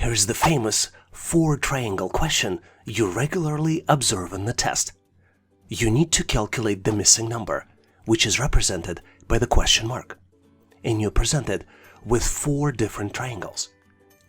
Here's the famous 4-triangle question you regularly observe in the test. You need to calculate the missing number, which is represented by the question mark. And you're presented with 4 different triangles.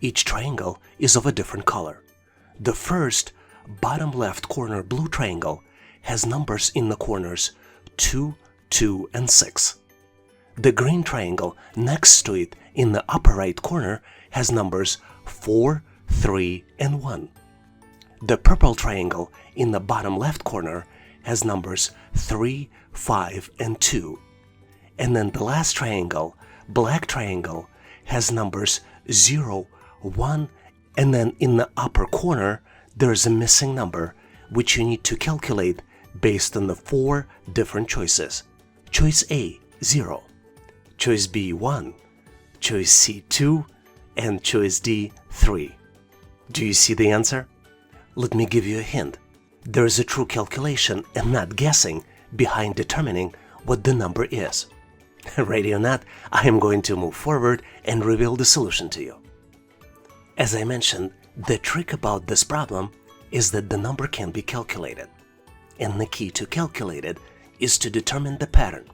Each triangle is of a different color. The first, bottom left corner blue triangle has numbers in the corners 2, 2, and 6. The green triangle next to it in the upper right corner has numbers 4, 3, and 1. The purple triangle in the bottom left corner has numbers 3, 5, and 2. And then the last triangle, black triangle, has numbers 0, 1, and then in the upper corner there's a missing number which you need to calculate based on the 4 different choices. Choice A, 0. Choice B, 1. Choice C, 2. And choice D, 3. Do you see the answer? Let me give you a hint. There is a true calculation and not guessing behind determining what the number is. Ready or not, I am going to move forward and reveal the solution to you. As I mentioned, the trick about this problem is that the number can be calculated. And the key to calculate it is to determine the pattern.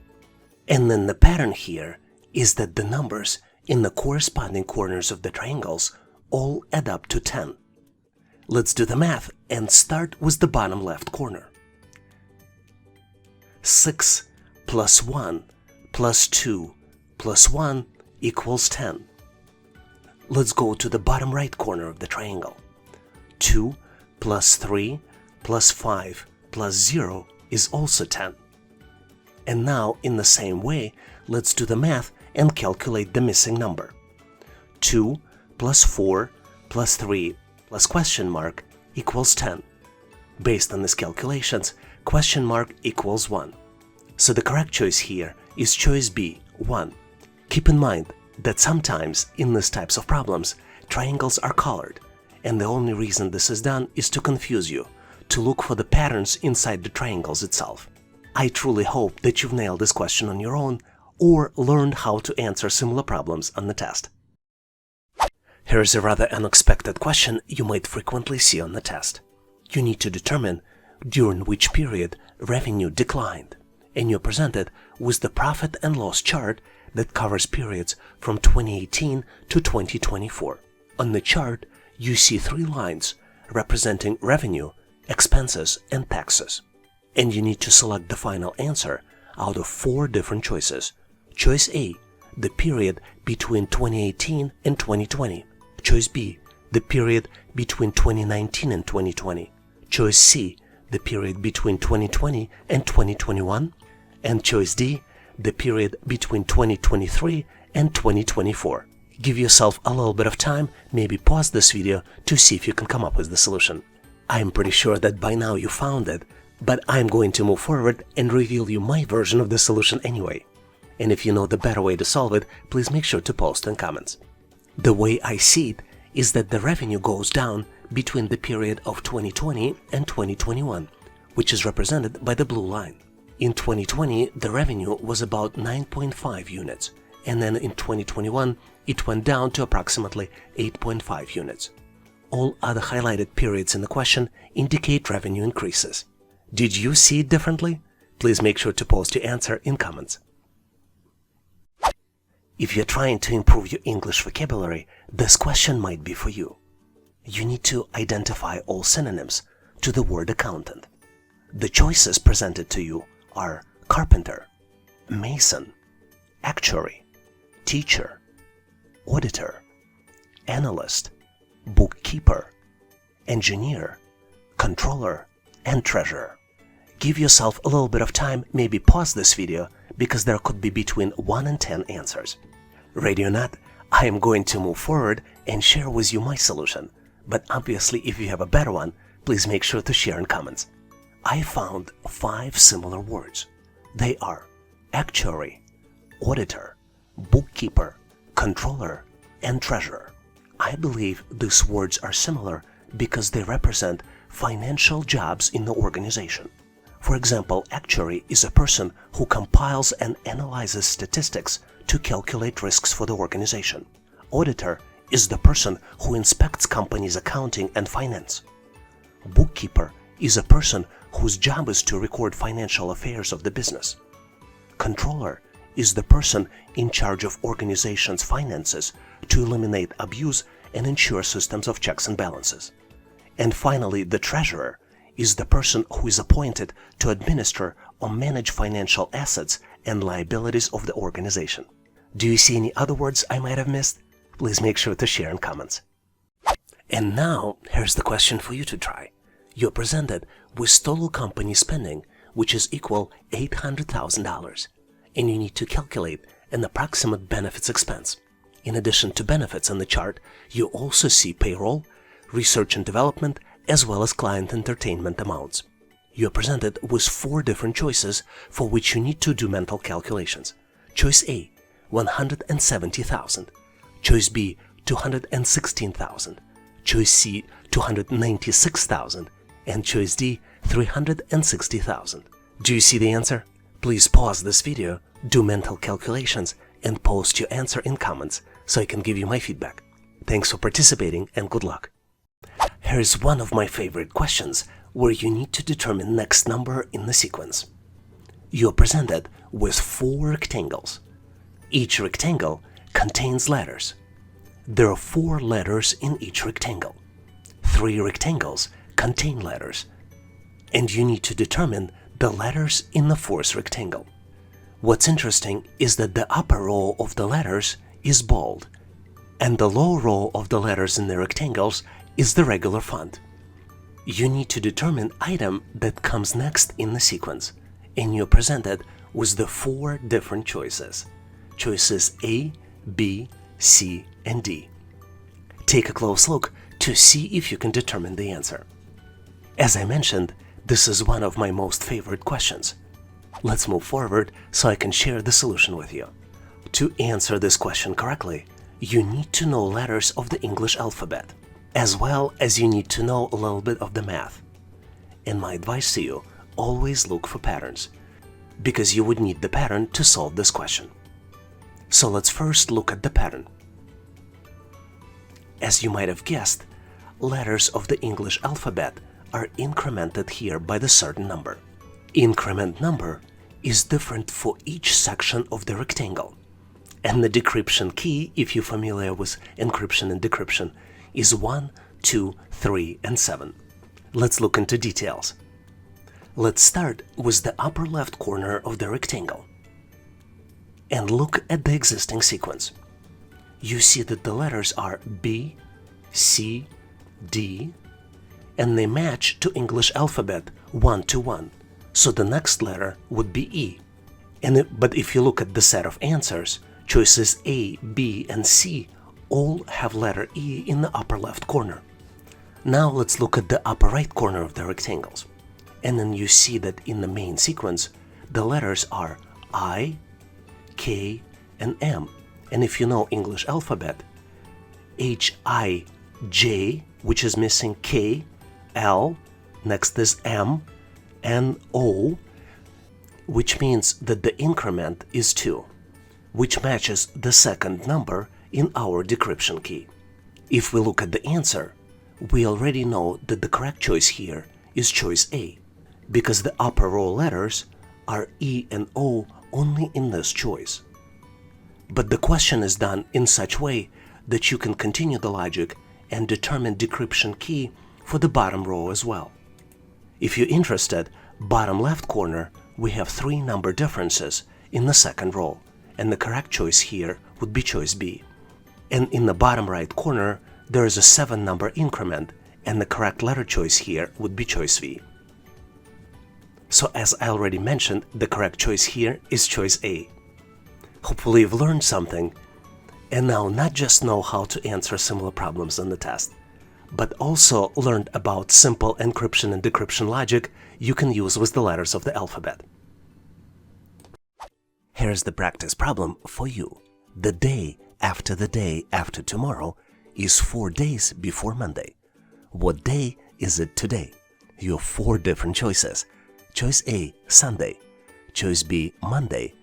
And then the pattern here is that the numbers in the corresponding corners of the triangles all add up to 10. Let's do the math and start with the bottom left corner. 6 plus 1 plus 2 plus 1 equals 10. Let's go to the bottom right corner of the triangle. 2 plus 3 plus 5 plus 0 is also 10. And now, in the same way, let's do the math and calculate the missing number. 2 plus 4 plus 3 plus question mark equals 10. Based on these calculations, question mark equals 1. So the correct choice here is choice B, 1. Keep in mind that sometimes in these types of problems, triangles are colored, and the only reason this is done is to confuse you, to look for the patterns inside the triangles itself. I truly hope that you've nailed this question on your own or learned how to answer similar problems on the test. Here's a rather unexpected question you might frequently see on the test. You need to determine during which period revenue declined, and you're presented with the profit and loss chart that covers periods from 2018 to 2024. On the chart, you see 3 lines representing revenue, expenses, and taxes. And you need to select the final answer out of 4 different choices. Choice A, the period between 2018 and 2020. Choice B, the period between 2019 and 2020. Choice C, the period between 2020 and 2021. And choice D, the period between 2023 and 2024. Give yourself a little bit of time, maybe pause this video to see if you can come up with the solution. I'm pretty sure that by now you found it, but I'm going to move forward and reveal you my version of the solution anyway. And if you know the better way to solve it, please make sure to post in comments. The way I see it is that the revenue goes down between the period of 2020 and 2021, which is represented by the blue line. In 2020, the revenue was about 9.5 units, and then in 2021, it went down to approximately 8.5 units. All other highlighted periods in the question indicate revenue increases. Did you see it differently? Please make sure to post your answer in comments. If you're trying to improve your English vocabulary, this question might be for you. You need to identify all synonyms to the word accountant. The choices presented to you are carpenter, mason, actuary, teacher, auditor, analyst, bookkeeper, engineer, controller, and treasurer. Give yourself a little bit of time, maybe pause this video, because there could be between 1 and 10 answers. Ready or not, I am going to move forward and share with you my solution. But obviously, if you have a better one, please make sure to share in comments. I found 5 similar words. They are actuary, auditor, bookkeeper, controller, and treasurer. I believe these words are similar because they represent financial jobs in the organization. For example, actuary is a person who compiles and analyzes statistics to calculate risks for the organization. Auditor is the person who inspects company's accounting and finance. Bookkeeper is a person whose job is to record financial affairs of the business. Controller is the person in charge of organization's finances to eliminate abuse and ensure systems of checks and balances. And finally, the treasurer is the person who is appointed to administer or manage financial assets and liabilities of the organization. Do you see any other words I might have missed? Please make sure to share in comments. And now, here's the question for you to try. You're presented with total company spending, which is equal $800,000, and you need to calculate an approximate benefits expense. In addition to benefits on the chart, you also see payroll, research and development, as well as client entertainment amounts. You're presented with 4 different choices for which you need to do mental calculations. Choice A, $170,000. Choice B, $216,000. Choice C, $296,000. And choice D, $360,000. Do you see the answer? Please pause this video, do mental calculations, and post your answer in comments so I can give you my feedback. Thanks for participating and good luck. Here's one of my favorite questions where you need to determine next number in the sequence. You're presented with 4 rectangles. Each rectangle contains letters. There are 4 letters in each rectangle. 3 rectangles contain letters, and you need to determine the letters in the 4th rectangle. What's interesting is that the upper row of the letters is bold, and the lower row of the letters in the rectangles is the regular font. You need to determine item that comes next in the sequence, and you're presented with the 4 different choices. Choices A, B, C, and D. Take a close look to see if you can determine the answer. As I mentioned, this is one of my most favorite questions. Let's move forward so I can share the solution with you. To answer this question correctly, you need to know letters of the English alphabet, as well as you need to know a little bit of the math. And my advice to you, always look for patterns, because you would need the pattern to solve this question. So let's first look at the pattern. As you might have guessed, letters of the English alphabet are incremented here by the certain number. Increment number is different for each section of the rectangle. And the decryption key, if you're familiar with encryption and decryption, is 1, 2, 3, and 7. Let's look into details. Let's start with the upper left corner of the rectangle and look at the existing sequence. You see that the letters are B, C, D, and they match to English alphabet 1 to 1. So the next letter would be E. But if you look at the set of answers, choices A, B, and C all have letter E in the upper left corner. Now let's look at the upper right corner of the rectangles. And then you see that in the main sequence, the letters are I, K, and M. And if you know English alphabet, H, I, J, which is missing K, L, next is M, and O, which means that the increment is 2, which matches the second number in our decryption key. If we look at the answer, we already know that the correct choice here is choice A, because the upper row letters are E and O only in this choice. But the question is done in such way that you can continue the logic and determine decryption key for the bottom row as well. If you're interested, bottom left corner, we have 3 number differences in the second row, and the correct choice here would be choice B. And in the bottom right corner, there is a 7 number increment, and the correct letter choice here would be choice V. So as I already mentioned, the correct choice here is choice A. Hopefully you've learned something, and now not just know how to answer similar problems on the test, but also learned about simple encryption and decryption logic you can use with the letters of the alphabet. Here's the practice problem for you. The day after tomorrow is 4 days before Monday. What day is it today? You have 4 different choices. Choice A, Sunday. Choice B, Monday.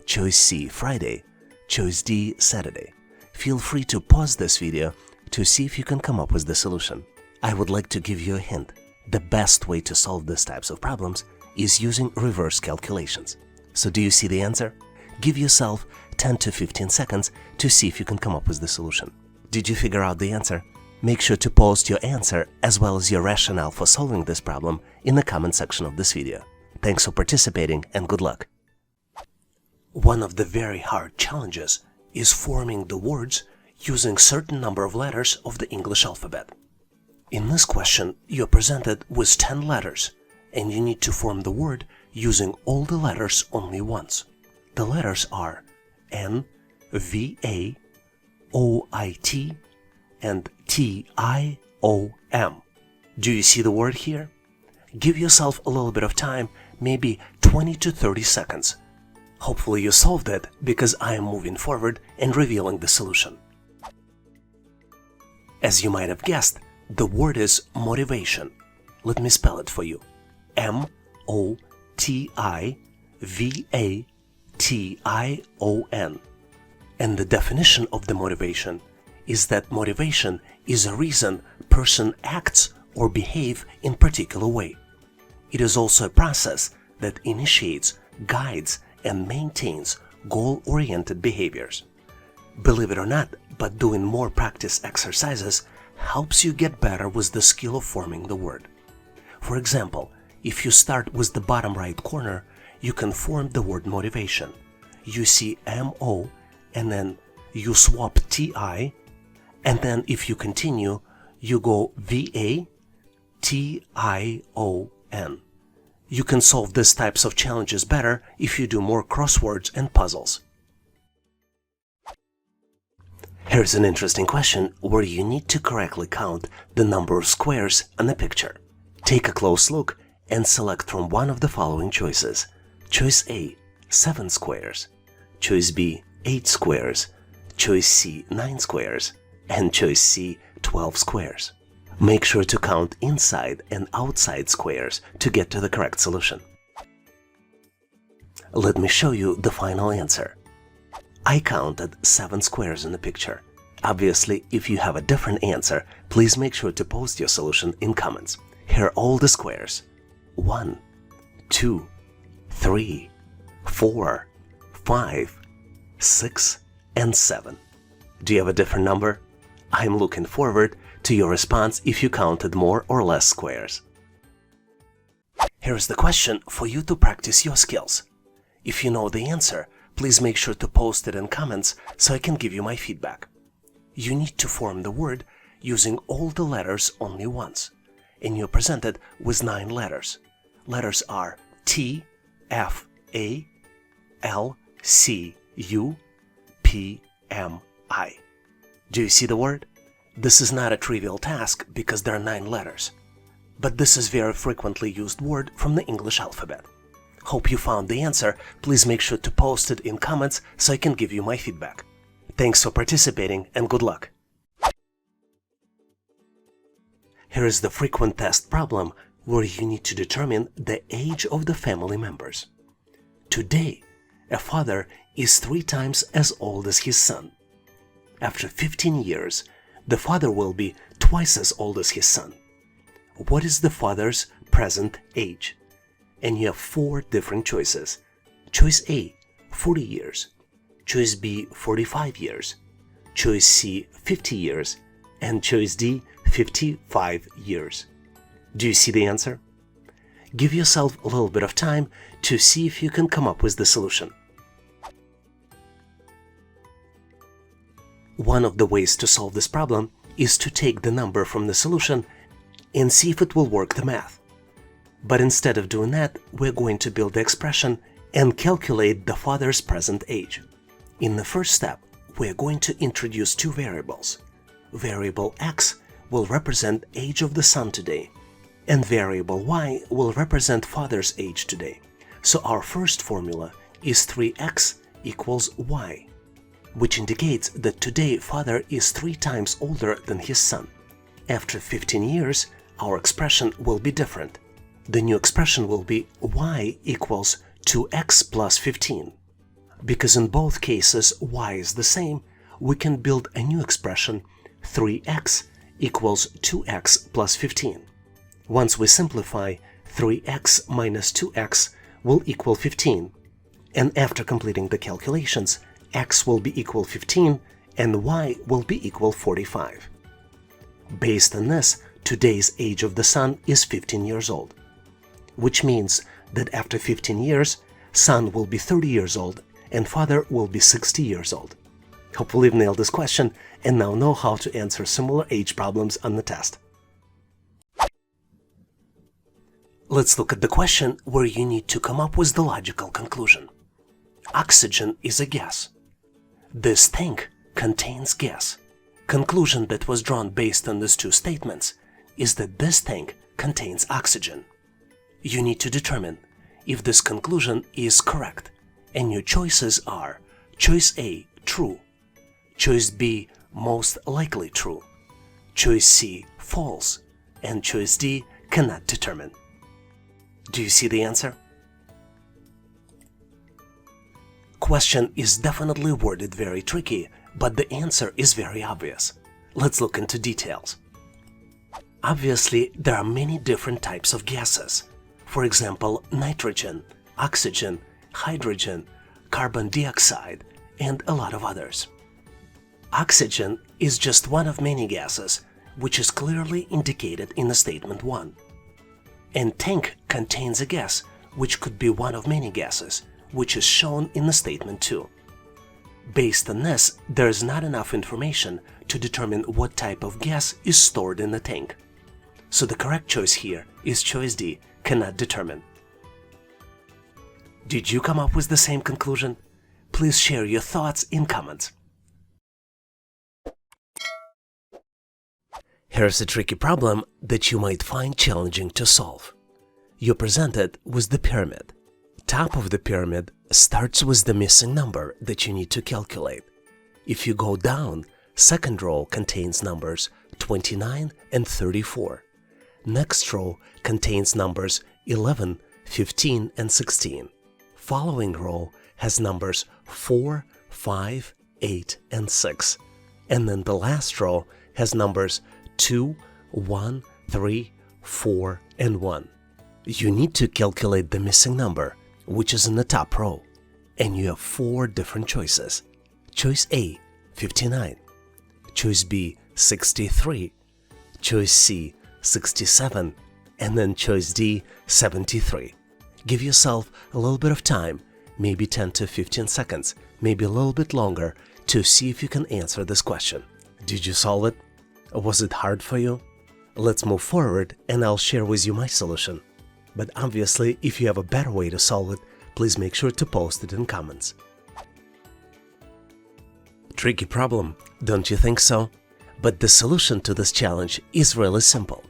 Choice C, Friday. Choice D, Saturday. feel free to pause this video to see if you can come up with the solution. I would like to give you a hint. The best way to solve these types of problems is using reverse calculations. So do you see the answer? Give yourself 10 to 15 seconds to see if you can come up with the solution. Did you figure out the answer? Make sure to post your answer as well as your rationale for solving this problem in the comment section of this video. Thanks for participating and good luck! One of the very hard challenges is forming the words using certain number of letters of the English alphabet. In this question, you're presented with 10 letters and you need to form the word using all the letters only once. The letters are N, V, A, O, I, T, and T, I, O, M. Do you see the word here? Give yourself a little bit of time, maybe 20 to 30 seconds. Hopefully you solved it because I am moving forward and revealing the solution. As you might have guessed, the word is motivation. Let me spell it for you. M-O-T-I-V-A-T-I-O-N. And the definition of the motivation is that motivation is a reason person acts or behave in particular way. It is also a process that initiates, guides, and maintains goal-oriented behaviors. Believe it or not, but doing more practice exercises helps you get better with the skill of forming the word. For example, if you start with the bottom right corner, you can form the word motivation. You see M-O, and then you swap T-I, and then if you continue, you go V-A-T-I-O-N. You can solve these types of challenges better if you do more crosswords and puzzles. Here's an interesting question where you need to correctly count the number of squares on a picture. Take a close look and select from one of the following choices. Choice A, 7 squares. Choice B, 8 squares. Choice C, 9 squares. And choice C, 12 squares. Make sure to count inside and outside squares to get to the correct solution. Let me show you the final answer. I counted 7 squares in the picture. Obviously, if you have a different answer, please make sure to post your solution in comments. Here are all the squares. 1, 2, 3, 4, 5, 6, and 7. Do you have a different number? I'm looking forward to your response if you counted more or less squares. Here's the question for you to practice your skills. If you know the answer, please make sure to post it in comments so I can give you my feedback. You need to form the word using all the letters only once, and you're presented with 9 letters. Letters are T, F, A, L, C, U, P, M, I. Do you see the word? This is not a trivial task because there are 9 letters, but this is a very frequently used word from the English alphabet. Hope you found the answer. Please make sure to post it in comments so I can give you my feedback. Thanks for participating and good luck! Here is the frequent test problem where you need to determine the age of the family members. Today, a father is 3 times as old as his son. After 15 years, the father will be twice as old as his son. What is the father's present age? And you have 4 different choices. Choice A, 40 years. Choice B, 45 years. Choice C, 50 years. And choice D, 55 years. Do you see the answer? Give yourself a little bit of time to see if you can come up with the solution. One of the ways to solve this problem is to take the number from the solution and see if it will work the math. But instead of doing that, we're going to build the expression and calculate the father's present age. In the first step, we're going to introduce 2 variables. Variable x will represent age of the son today, and variable y will represent father's age today. So our first formula is 3x equals y, which indicates that today father is 3 times older than his son. After 15 years, our expression will be different. The new expression will be y equals 2x plus 15. Because in both cases y is the same, we can build a new expression 3x equals 2x plus 15. Once we simplify, 3x minus 2x will equal 15. And after completing the calculations, x will be equal 15 and y will be equal 45. Based on this, today's age of the son is 15 years old, which means that after 15 years, son will be 30 years old and father will be 60 years old. Hopefully you've nailed this question and now know how to answer similar age problems on the test. Let's look at the question where you need to come up with the logical conclusion. Oxygen is a gas. This tank contains gas. Conclusion that was drawn based on these two statements is that this tank contains oxygen. You need to determine if this conclusion is correct, and your choices are choice A, true, choice B, most likely true, choice C, false, and choice D, cannot determine. Do you see the answer? Question is definitely worded very tricky, but the answer is very obvious. Let's look into details. Obviously, there are many different types of gases. For example, nitrogen, oxygen, hydrogen, carbon dioxide, and a lot of others. Oxygen is just one of many gases, which is clearly indicated in the statement 1. And tank contains a gas, which could be one of many gases, which is shown in the statement 2. Based on this, there is not enough information to determine what type of gas is stored in the tank. So the correct choice here is choice D, cannot determine. Did you come up with the same conclusion? Please share your thoughts in comments. Here's a tricky problem that you might find challenging to solve. You're presented with the pyramid. Top of the pyramid starts with the missing number that you need to calculate. If you go down, second row contains numbers 29 and 34. Next row contains numbers 11, 15, and 16. Following row has numbers 4, 5, 8, and 6. And then the last row has numbers 2, 1, 3, 4, and 1. You need to calculate the missing number, which is in the top row, and you have 4 different choices. Choice A, 59. Choice B, 63. Choice C, 67. And then choice D, 73. Give yourself a little bit of time, maybe 10 to 15 seconds, maybe a little bit longer, to see if you can answer this question. Did you solve it? Was it hard for you? Let's move forward and I'll share with you my solution. But obviously, if you have a better way to solve it, please make sure to post it in comments. Tricky problem, don't you think so? But the solution to this challenge is really simple.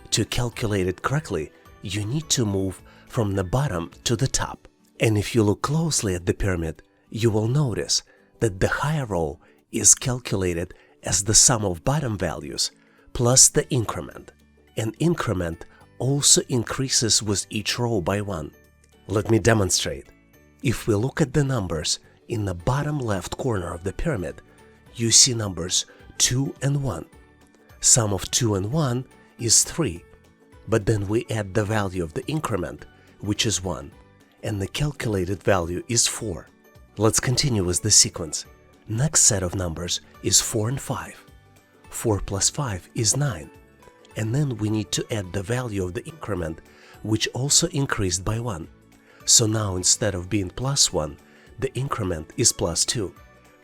To calculate it correctly, you need to move from the bottom to the top. And if you look closely at the pyramid, you will notice that the higher row is calculated as the sum of bottom values plus the increment. And increment also increases with each row by 1. Let me demonstrate. If we look at the numbers in the bottom left corner of the pyramid, you see numbers 2 and 1. Sum of 2 and 1 is 3, but then we add the value of the increment, which is 1, and the calculated value is 4. Let's continue with the sequence. Next set of numbers is 4 and 5. 4 plus 5 is 9. And then we need to add the value of the increment, which also increased by 1. So now instead of being plus 1, the increment is plus 2.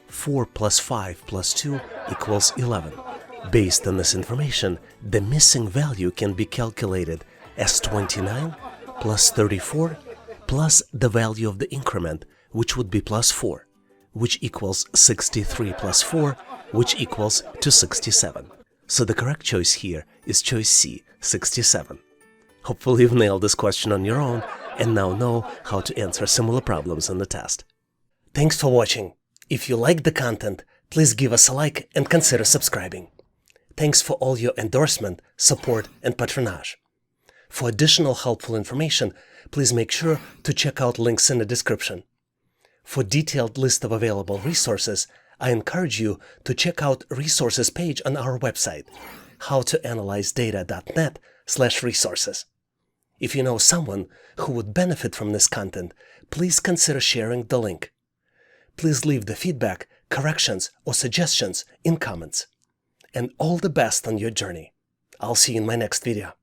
4 plus 5 plus 2 equals 11. Based on this information, the missing value can be calculated as 29 plus 34 plus the value of the increment, which would be plus 4, which equals 63 plus 4, which equals to 67. So the correct choice here is choice C, 67. Hopefully you've nailed this question on your own and now know how to answer similar problems on the test. Thanks for watching. If you liked the content, please give us a like and consider subscribing. Thanks for all your endorsement, support, and patronage. For additional helpful information, please make sure to check out links in the description. For detailed list of available resources, I encourage you to check out resources page on our website, howtoanalyzedata.net/resources. If you know someone who would benefit from this content, please consider sharing the link. Please leave the feedback, corrections, or suggestions in comments. And all the best on your journey. I'll see you in my next video.